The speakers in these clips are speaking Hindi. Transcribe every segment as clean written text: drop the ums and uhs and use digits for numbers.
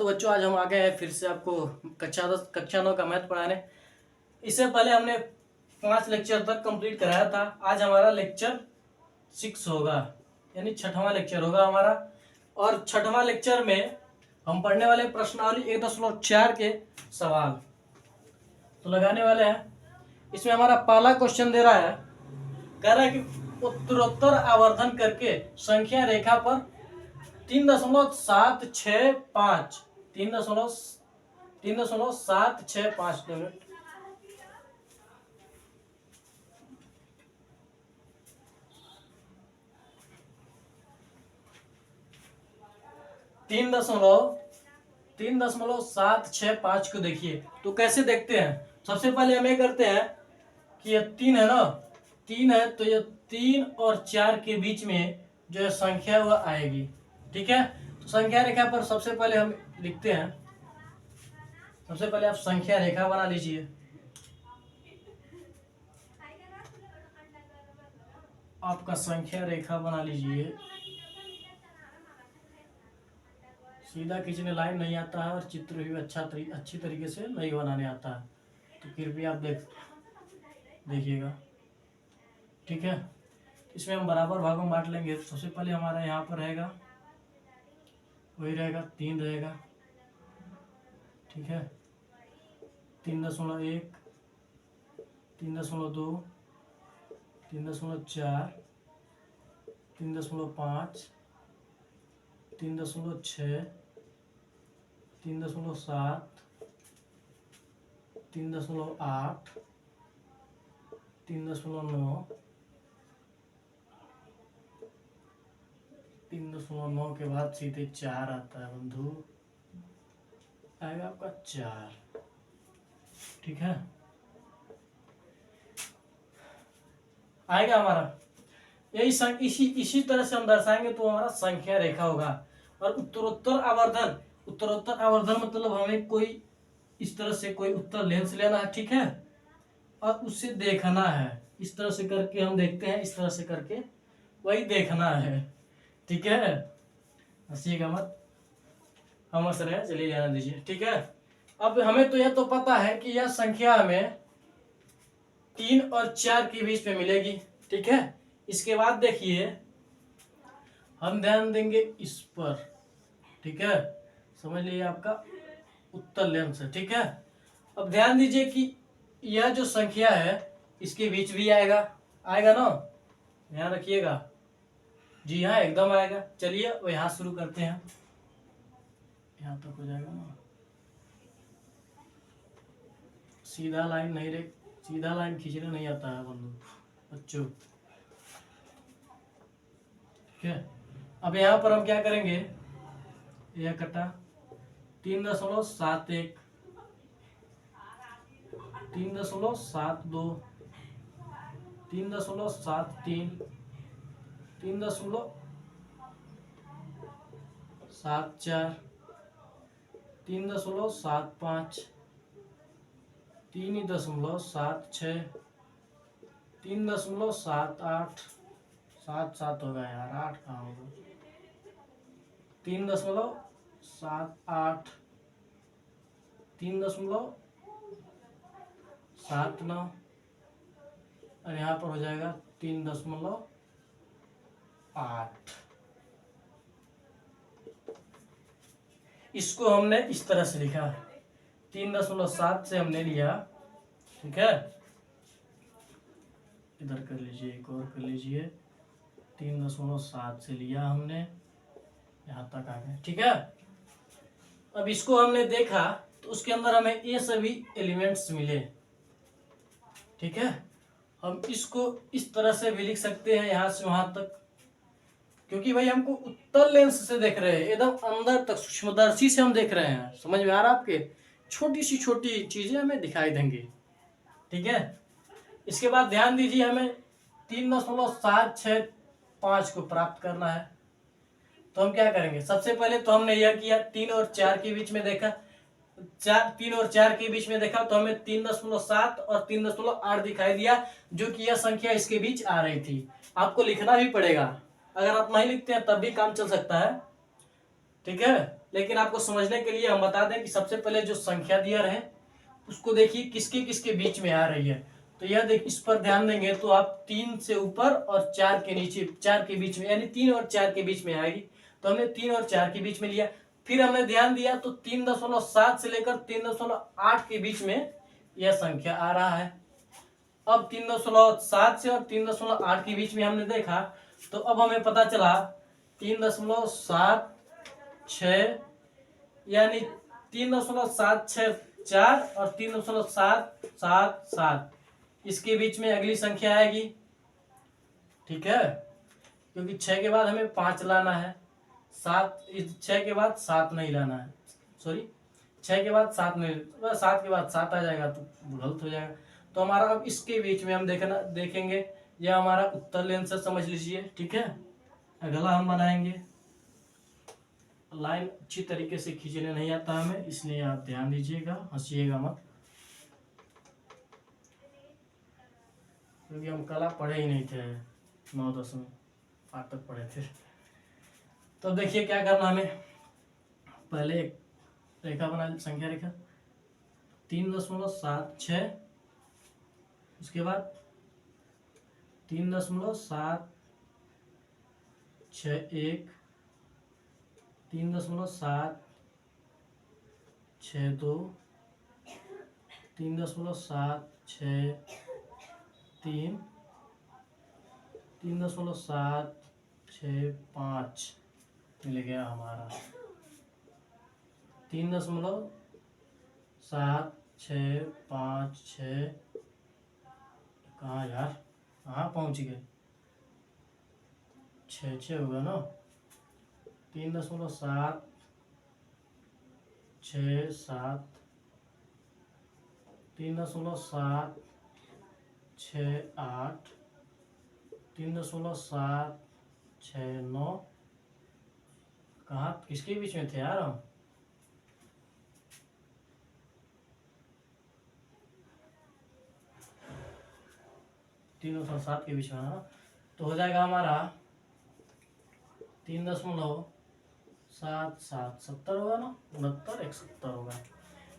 तो बच्चों आज हम आ गए हैं फिर से आपको कक्षा 9 का मैथ पढ़ाने। इससे पहले हमने 5 लेक्चर तक कंप्लीट कराया था। आज हमारा लेक्चर 6 होगा, यानी 6वां लेक्चर होगा हमारा। और 6वां लेक्चर में हम पढ़ने वाले प्रश्नावली 1.4 के सवाल तो लगाने वाले हैं। इसमें हमारा पहला क्वेश्चन दे रहा है, कह रहा है कि उत्तरोत्तर आवर्धन करके संख्या रेखा पर 3.765 3.765 3.765 को देखिए। तो कैसे देखते हैं, सबसे पहले हम ये करते हैं कि ये 3 है ना, 3 है तो ये 3 और 4 के बीच में जो है संख्या वह आएगी। ठीक है, तो संख्या रेखा पर सबसे पहले हम लिखते हैं। सबसे पहले आप संख्या रेखा बना लीजिए। आपका संख्या रेखा बना लीजिए। सीधा खींचने लाइन नहीं आता है और चित्र भी अच्छी तरीके से नहीं बनाने आता है, तो कृपया आप देखिएगा। ठीक है, इसमें हम बराबर भागों में बांट लेंगे। सबसे पहले हमारा यहाँ पर रहेगा, वही रहेगा 3 रहेगा। ठीक है, 3.1, 3.2, 3.4, 3.5, 3.6, 3.7, 3.8, 3.9, 3.9 के बाद सीधे 4 आता है बंधु, आएगा आपका 4। ठीक है, आएगा हमारा यही इसी तरह से हम दर्शाएंगे तो हमारा संख्या रेखा होगा। और उत्तरोत्तर आवर्धन मतलब हमें कोई इस तरह से कोई उत्तर लेंस लेना है। ठीक है, और उससे देखना है। इस तरह से करके हम देखते हैं, इस तरह से करके वही देखना है। ठीक है, हंसीएगा मत, हम हंस रहे हैं, चलिए जाने दीजिए। ठीक है, अब हमें तो यह तो पता है कि यह संख्या हमें 3 और 4 के बीच में मिलेगी। ठीक है, इसके बाद देखिए हम ध्यान देंगे इस पर। ठीक है, समझ लीजिए आपका उत्तर लेंस है। ठीक है, अब ध्यान दीजिए कि यह जो संख्या है इसके बीच भी आएगा ना, ध्यान रखिएगा। जी हाँ, एकदम आएगा। चलिए वो यहाँ शुरू करते हैं, यहाँ तक हो जाएगा ना। सीधा लाइन खींचने नहीं आता है बच्चों। ठीक है, अब यहाँ पर हम क्या करेंगे, यह कटा 3.71, 3.72, 3.73, 3.74, 3.75, 3.76, 3.78, 7 होगा यार, 8 कहाँ होगा, 3.78, 3.79 और यहाँ पर हो जाएगा 3.8। इसको हमने इस तरह से लिखा, 3.7 से हमने लिया। ठीक है, इधर कर लीजिए, एक और कर लीजिए, 3.7 से लिया हमने, यहाँ तक आ गए। ठीक है, अब इसको हमने देखा तो उसके अंदर हमें ये सभी एलिमेंट्स मिले। ठीक है, हम इसको इस तरह से भी लिख सकते हैं, यहाँ से वहां तक, क्योंकि भाई हमको उत्तल लेंस से देख रहे हैं, एकदम अंदर तक सूक्ष्मदर्शी से हम देख रहे हैं। समझ में आ रहा है आपके, छोटी चीजें हमें दिखाई देंगी। ठीक है, इसके बाद ध्यान दीजिए, हमें 3.765 को प्राप्त करना है। तो हम क्या करेंगे, सबसे पहले तो हमने यह किया, 3 और 4 के बीच में देखा, 3 और 4 के बीच में देखा तो हमें 3.7 और 3.8 दिखाई दिया, जो कि यह संख्या इसके बीच आ रही थी। आपको लिखना भी पड़ेगा, अगर आप नहीं लिखते हैं तब भी काम चल सकता है। ठीक है, लेकिन आपको समझने के लिए हम बता दें कि सबसे पहले जो संख्या दिया रहे उसको देखिए किसके किसके बीच में आ रही है। तो यह देख, इस पर ध्यान देंगे तो आप 3 से ऊपर और 4 के नीचे, 4 के बीच में, यानी 3 और 4 के बीच में आएगी। तो हमने 3 और 4 के बीच में लिया। फिर हमने ध्यान दिया तो 3.7 से लेकर 3.8 के बीच में यह संख्या आ रहा है। अब 3.7 से और 3.8 के बीच में हमने देखा, तो अब हमें पता चला 3.76, यानी 3.764 और 3.777, इसके बीच में अगली संख्या आएगी। ठीक है, क्योंकि 6 के बाद हमें 5 लाना है, 6 के बाद 7 नहीं लाना है, सॉरी 6 के बाद 7 नहीं, 7 के बाद 7 आ जाएगा तो गलत हो जाएगा। तो हमारा अब इसके बीच में हम देखेंगे, यह हमारा उत्तर लेंस से समझ लीजिए। ठीक है, अगला हम बनाएंगे। लाइन अच्छी तरीके से खींचने नहीं आता हमें, इसलिए आप ध्यान दीजिएगा, हंसिएगा मत, क्योंकि हम कला पढ़े ही नहीं थे, 9-10 में 8 तक पढ़े थे। तो देखिए क्या करना हमें, पहले एक रेखा बना, संख्या रेखा 3.76, उसके बाद 3.761, 3.762, 3.763, 3.765 मिल गया हमारा। 3.7656, कहाँ यार, कहाँ पहुँच गए, 6 होगा ना, 3.767, 3.768, 3.769, कहाँ किसके बीच में थे यार हम, तीनों 7 के बीच में ना, तो हो जाएगा हमारा 3.77, 70 होगा ना, 69, 170 होगा।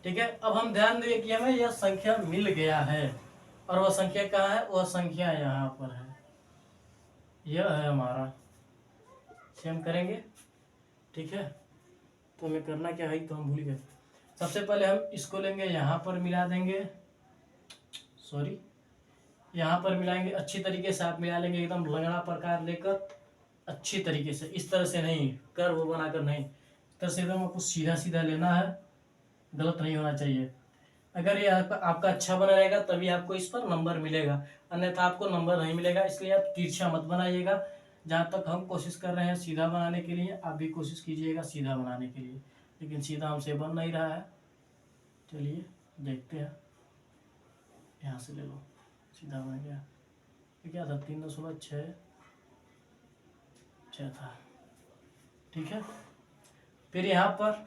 ठीक है, अब हम ध्यान देंगे कि हमें यह संख्या मिल गया है, और वह संख्या कहाँ है, वह संख्या यहाँ पर है, यह है हमारा, इसे हम करेंगे। ठीक है, तो हमें करना क्या है, तो हम भूल गए। सबसे पहले हम इसको लेंगे, यहाँ पर मिला देंगे, सॉरी यहाँ पर मिलाएंगे, अच्छी तरीके से आप मिला लेंगे, एकदम लंगड़ा प्रकार लेकर अच्छी तरीके से, इस तरह से नहीं कर वो बनाकर नहीं, इस तरह से एकदम आपको सीधा सीधा लेना है, गलत नहीं होना चाहिए। अगर ये आपका अच्छा बना रहेगा तभी आपको इस पर नंबर मिलेगा, अन्यथा आपको नंबर नहीं मिलेगा। इसलिए आप तिरछा मत बनाइएगा। जहाँ तक हम कोशिश कर रहे हैं सीधा बनाने के लिए, आप भी कोशिश कीजिएगा सीधा बनाने के लिए, लेकिन सीधा हमसे बन नहीं रहा है। चलिए देखते हैं, यहाँ से ले लो, सीधा बन गया। ये क्या था, 3.6 था। ठीक है, फिर यहाँ पर,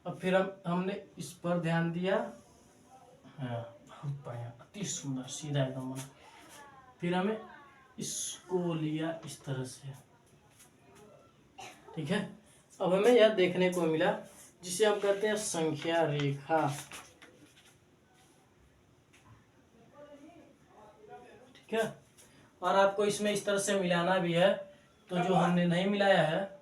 अब फिर हमने इस पर ध्यान दिया, हाँ बहुत बढ़िया, अति सुंदर, सीधा एकदम बना। फिर हमें इसको लिया इस तरह से। ठीक है, अब हमें यह देखने को मिला जिसे हम कहते हैं संख्या रेखा। ठीक है, और आपको इसमें इस तरह से मिलाना भी है, तो जो हमने नहीं मिलाया है,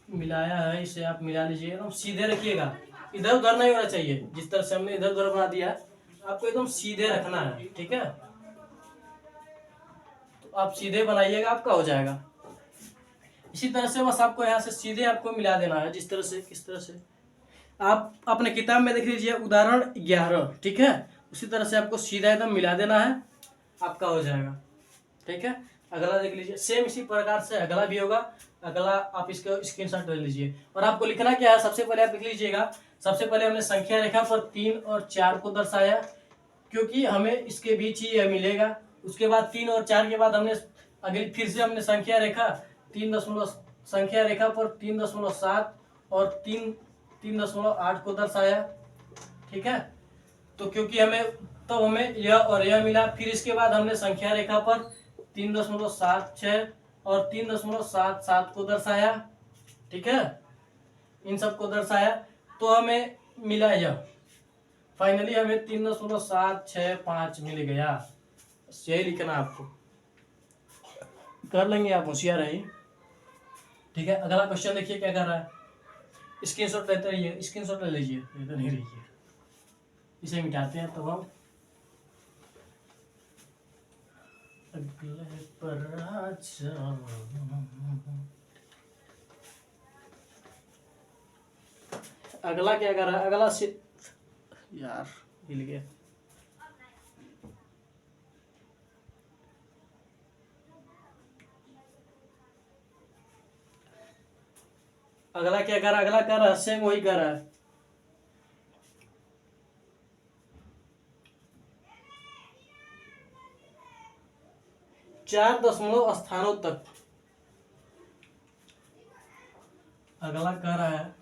मिलाया है, इसे आप मिला लीजिए, एकदम सीधे रखिएगा, इधर उधर नहीं होना चाहिए। जिस तरह से हमने इधर उधर बना दिया आपको एकदम सीधे रखना है। ठीक है, तो आप सीधे बनाइएगा, आपका हो जाएगा। इसी तरह से बस आपको यहाँ से सीधे आपको मिला देना है, जिस तरह से, किस तरह से आप अपने किताब में देख लीजिए, उदाहरण 11। ठीक है, उसी तरह से आपको सीधा एकदम मिला देना है, आपका हो जाएगा। ठीक है, अगला देख लीजिए, सेम इसी प्रकार से अगला भी होगा। अगला आप इसको स्क्रीनशॉट ले लीजिए, और आपको लिखना क्या है, सबसे पहले आप लिख लीजिएगा। सबसे पहले हमने संख्या रेखा पर 3 और 4 को दर्शाया, क्योंकि हमें इसके बीच ही यह मिलेगा। उसके बाद 3 और 4 के बाद हमने अगली फिर से हमने संख्या रेखा 3.7 और 3.8 को दर्शाया। ठीक है, तो क्योंकि हमें तब हमें यह और यह मिला। फिर इसके बाद हमने संख्या रेखा पर 3.76 और 3.77 को दर्शाया, ठीक है, इन सब को दर्शाया, तो हमें मिला यह, फाइनली हमें 3.765 मिल गया। यही लिखना आपको, कर लेंगे आप, होशियार रहिए। ठीक है, अगला क्वेश्चन देखिए क्या कर रहा है, स्क्रीनशॉट लेते रहिए, स्क्रीनशॉट ले लीजिए, लेते नहीं रहिए। इसे मिटाते हैं तो हम अगले पर आ जाओ। अगला क्या कर रहा है, अगला से यार हिल गया। अगला क्या कर रहा है, अगला कर रहा है, सेम वही कर रहा है। चार दशमलव स्थानों तक अगला कह रहा है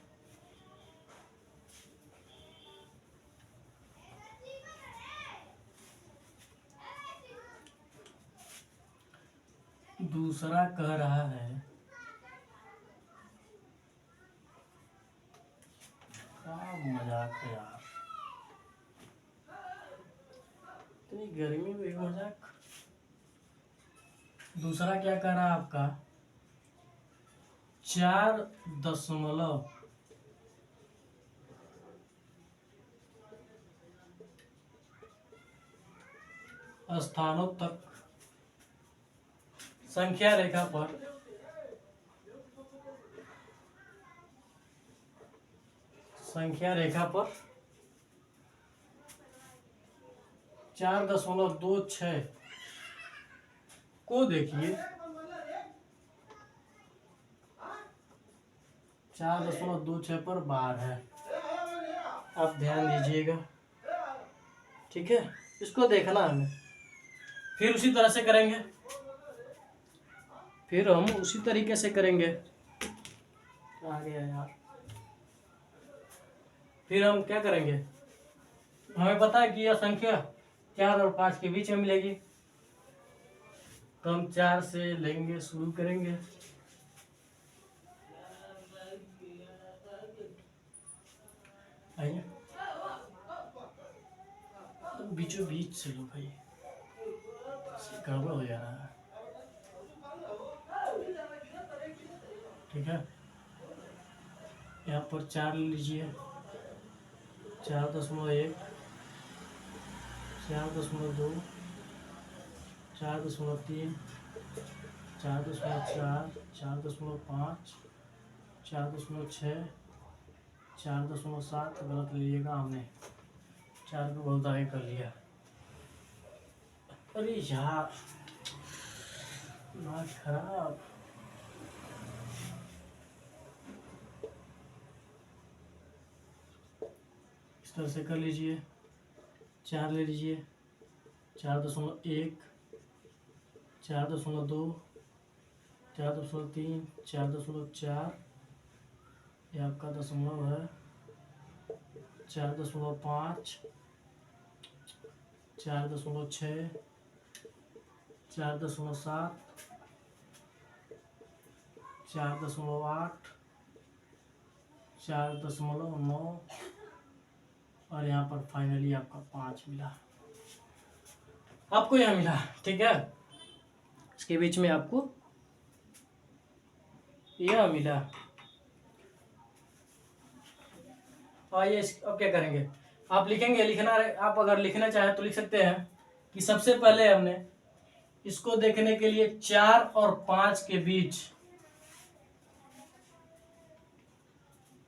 दूसरा कह रहा है क्या मजाक है यार, इतनी गर्मी में मजाक। दूसरा क्या कह रहा है आपका 4 स्थानों तक संख्या रेखा पर संख्या रेखा पर 4.26 को देखिए, 4.26 पर बार है, आप ध्यान दीजिएगा, ठीक है, इसको देखना हमें। फिर उसी तरह से करेंगे, फिर हम उसी तरीके से करेंगे। आ गया यार, फिर हम क्या करेंगे, हमें पता है कि यह संख्या 4 और 5 के बीच में मिलेगी, तो हम 4 से लेंगे, शुरू करेंगे। आइए तो बीचों बीच से लो भाई, गड़बड़ हो जा रहा है, ठीक है। यहाँ पर 4 ले लीजिए, 4.1, 4.2, 4.3, 4.4, 4.5, 4.6, 4.7, गलत ले लिएगा हमने, 4 को बहुत आगे कर लिया। अरे यार दिमाग खराब। इस तरह से कर लीजिए, 4 ले लीजिए, 4.1, 4.2, 4.3, 4.4, ये आपका दशमलव है, 4.5, 4.6, 4.7, 4.8, 4.9, और यहाँ पर फाइनली आपका 5 मिला, आपको यह मिला, ठीक है। इसके बीच में आपको यह मिला। आइए अब क्या करेंगे, आप लिखेंगे, लिखना आप अगर लिखना चाहें तो लिख सकते हैं कि सबसे पहले हमने इसको देखने के लिए 4 और 5 के बीच,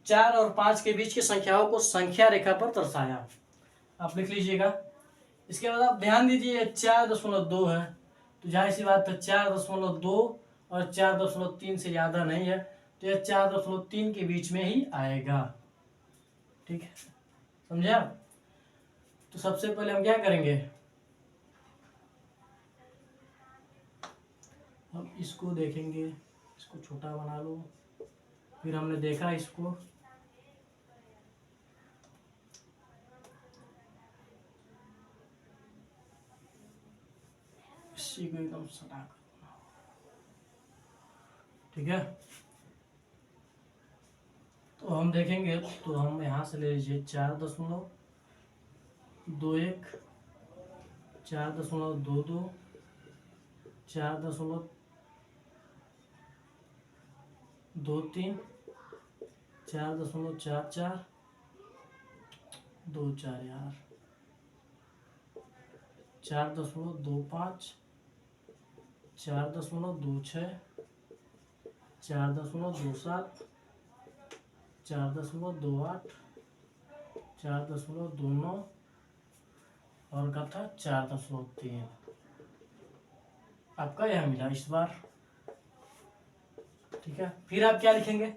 4 और 5 के बीच की संख्याओं को संख्या रेखा पर दर्शाया, आप लिख लीजिएगा। इसके बाद आप ध्यान दीजिए 4.2 है, तो जाहिर सी बात है 4.2 और 4.3 से ज्यादा नहीं है, तो यह 4.3 के बीच में ही आएगा, ठीक है, समझे आप। तो सबसे पहले हम क्या करेंगे, हम इसको देखेंगे, इसको छोटा बना लो, फिर हमने देखा इसको, इसी को एकदम सटा कर, ठीक है, तो हम देखेंगे, तो हम यहाँ से ले लीजिए 4.21, 4.22, 4.23, 4.44, 24 यार, 4.25, 4.26, 4.27, 4.28, 4.29 और का था 4.3। आपका यह मिला इस बार। ठीक है, फिर आप क्या लिखेंगे,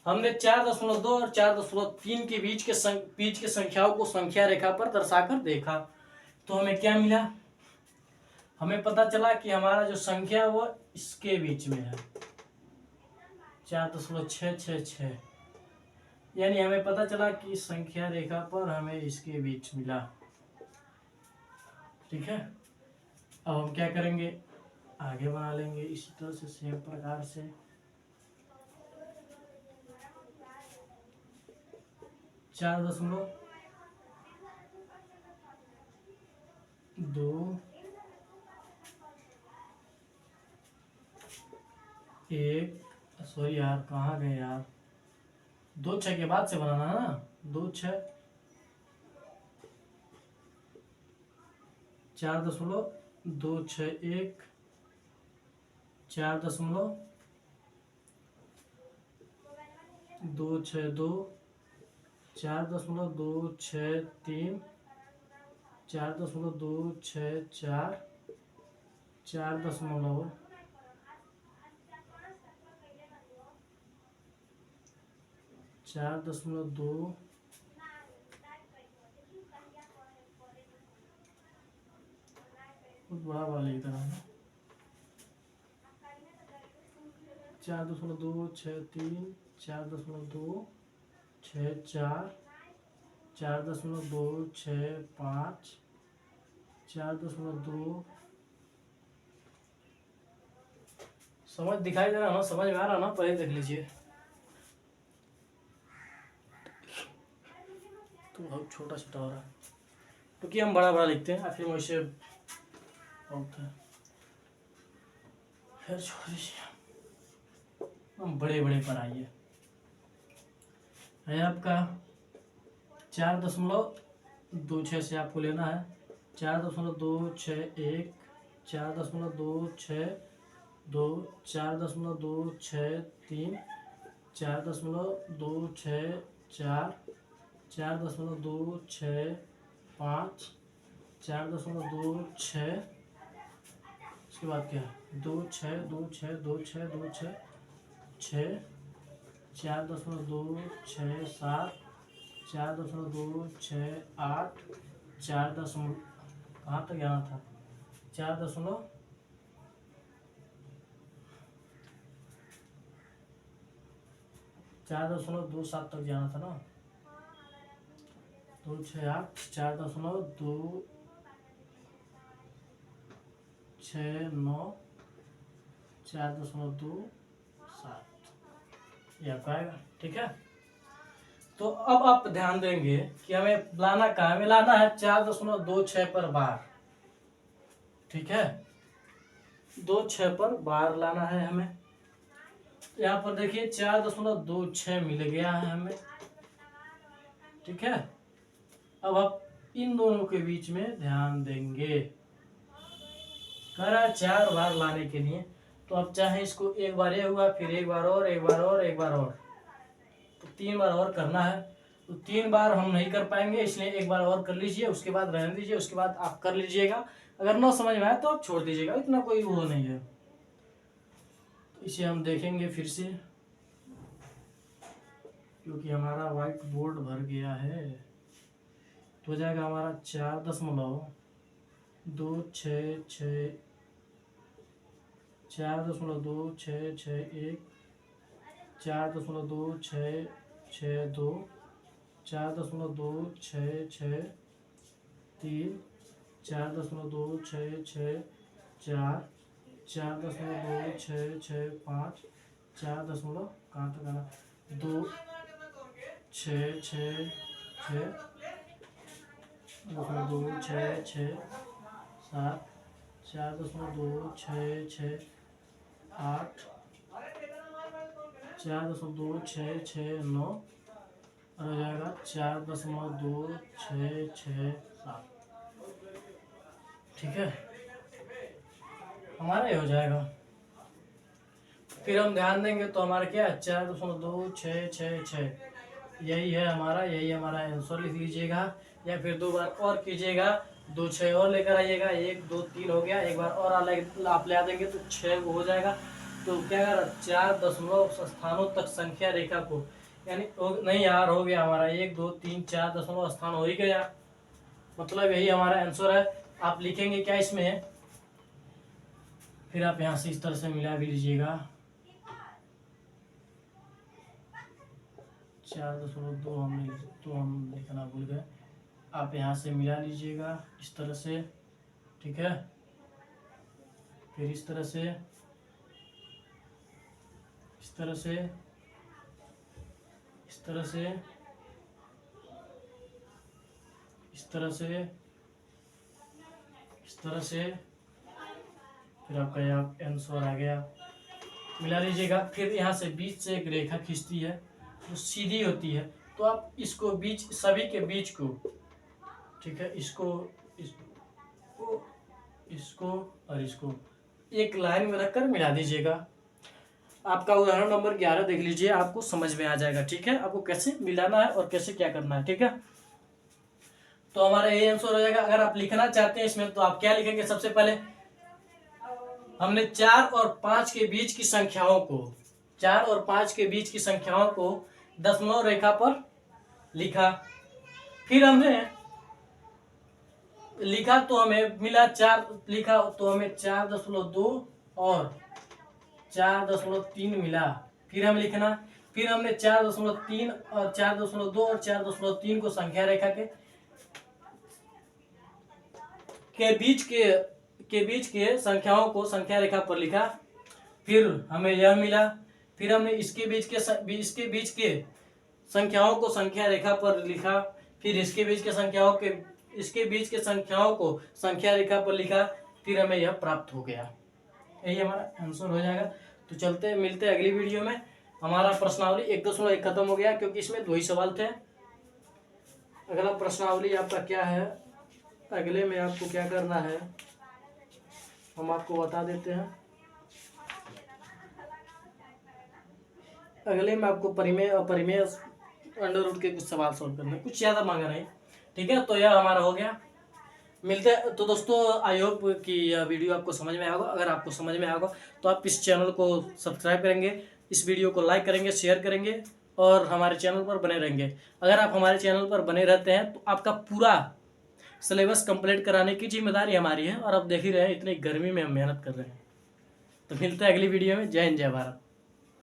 हमने 4.2 और 4.3 के बीच के संख्याओं को संख्या रेखा पर दर्शाकर देखा, तो हमें क्या मिला, हमें पता चला कि हमारा जो संख्या वो इसके बीच में है 4.666, यानी हमें पता चला कि संख्या रेखा पर हमें इसके बीच मिला। ठीक है, अब हम क्या करेंगे, आगे बना लेंगे इसी तरह से सेम प्रकार से। 4.2, 1, सॉरी यार कहाँ गए यार, 2 6 के बाद से बनाना है ना, 2 6, 4.261, 4.262, 4.263, 4.264, 4.2, बहुत बड़ा वाला लिख रहा है, 4.263, 4.264, 4.265, 4.2, समझ दिखाई दे रहा है ना, समझ में आ रहा है ना, पहले देख लीजिए। तो बहुत छोटा छोटा हो रहा है क्योंकि हम बड़ा बड़ा लिखते हैं, फिर वैसे बहुत है, फिर छोड़ दीजिए, हम बड़े बड़े पर आइए। है आपका 4.26 से आपको लेना है 4.261, 4.262, 4.263, 4.264, 4.265, 4.26, उसके बाद क्या है 2 6 2 6 2 6 2 6 6, 4.267, 4.268, 4 कहाँ तक जाना था, 4.27 तक जाना था ना, 268, 4.269, 4.27 ये आपका आएगा। ठीक है, तो अब आप ध्यान देंगे कि हमें लाना कहाँ है, हमें लाना है 4.26 पर बार। ठीक है, 26 पर बार लाना है हमें, यहाँ पर देखिए 4.26 मिल गया है हमें। ठीक है, अब आप इन दोनों के बीच में ध्यान देंगे, कह रहा है 4 बार लाने के लिए, तो आप चाहे इसको एक बार ये हुआ, फिर एक बार और, एक बार और, एक बार और, तो 3 बार और करना है। तो 3 बार हम नहीं कर पाएंगे, इसलिए एक बार और कर लीजिए, उसके बाद रहने दीजिए, उसके बाद आप कर लीजिएगा। अगर न समझ में आए तो आप छोड़ दीजिएगा, इतना कोई वो नहीं है। तो इसे हम देखेंगे फिर से, क्योंकि हमारा व्हाइट बोर्ड भर गया है। तो हो जाएगा हमारा 4.266, 4.266 4.266 4.266 4.266 4 4.266 5 4 दशमलव कहाँ तक आना 2 6 6 6 2 6 6 7 4.2 6 6 8 4.2 6 6 9 और हो जाएगा 4.2 6 6 7। ठीक है, हमारा ये हो जाएगा। फिर हम ध्यान देंगे तो हमारा क्या 4.2 6 6 6 यही है हमारा, यही हमारा आंसर लिख लीजिएगा। या फिर 2 बार और कीजिएगा, 2 6 और लेकर आइएगा, 1 2 3 हो गया, एक बार और आप ले आ देंगे तो 6 हो जाएगा। तो क्या कर 4 दशमलव स्थानों तक संख्या रेखा को, यानी नहीं यार हो गया हमारा 1 2 3 4 दशमलव स्थान हो ही गया, मतलब यही हमारा आंसर है। आप लिखेंगे क्या इसमें, फिर आप यहाँ से इस तरह से मिला भी लीजिएगा 4.2 हम लिखना भूल गए, आप यहाँ से मिला लीजिएगा इस तरह से। ठीक है, फिर इस तरह से, इस तरह से, इस तरह से, इस तरह से, इस तरह से, फिर आपका यहाँ आंसर आ गया, मिला लीजिएगा। फिर यहाँ से बीच से एक रेखा खींचती है जो सीधी होती है, तो आप इसको बीच, सभी के बीच को, ठीक है, इसको और इसको एक लाइन में रखकर मिला दीजिएगा। आपका उदाहरण नंबर 11 देख लीजिए, आपको समझ में आ जाएगा। ठीक है, आपको कैसे मिलाना है और कैसे क्या करना है। ठीक है, तो हमारा ये आंसर हो जाएगा। अगर आप लिखना चाहते हैं इसमें तो आप क्या लिखेंगे, सबसे पहले हमने 4 और 5 के बीच की संख्याओं को, 4 और 5 के बीच की संख्याओं को दशमलव रेखा पर लिखा। फिर हमने लिखा तो हमें मिला 4, लिखा तो हमें 4.2 और 4.3 मिला। फिर हम लिखना, फिर हमने 4.3 और 4.2 और 4.3 को संख्या रेखा के बीच के संख्याओं को संख्या रेखा पर लिखा। फिर हमें यह मिला। फिर हमने इसके बीच के संख्याओं को संख्या रेखा पर लिखा। फिर इसके बीच के संख्याओं को संख्या रेखा पर लिखा। फिर हमें यह प्राप्त हो गया। यही हमारा आंसर हो जाएगा। तो चलते मिलते हैं अगली वीडियो में। हमारा प्रश्नावली 1.1 खत्म हो गया क्योंकि इसमें 2 ही सवाल थे। अगला प्रश्नावली आपका क्या है, अगले में आपको क्या करना है हम आपको बता देते हैं। अगले में आपको परिमेय अपरिमेय अंडर रूट के कुछ सवाल सॉल्व करने, कुछ ज़्यादा मांगा नहीं। ठीक है, तो यह हमारा हो गया। मिलते तो दोस्तों, आई होप कि यह वीडियो आपको समझ में आएगा। अगर आपको समझ में आएगा तो आप इस चैनल को सब्सक्राइब करेंगे, इस वीडियो को लाइक करेंगे, शेयर करेंगे और हमारे चैनल पर बने रहेंगे। अगर आप हमारे चैनल पर बने रहते हैं तो आपका पूरा सिलेबस कंप्लीट कराने की जिम्मेदारी हमारी है। और आप देख ही रहे हैं इतनी गर्मी में हम मेहनत कर रहे हैं। तो मिलते हैं अगली वीडियो में। जय हिंद, जय भारत।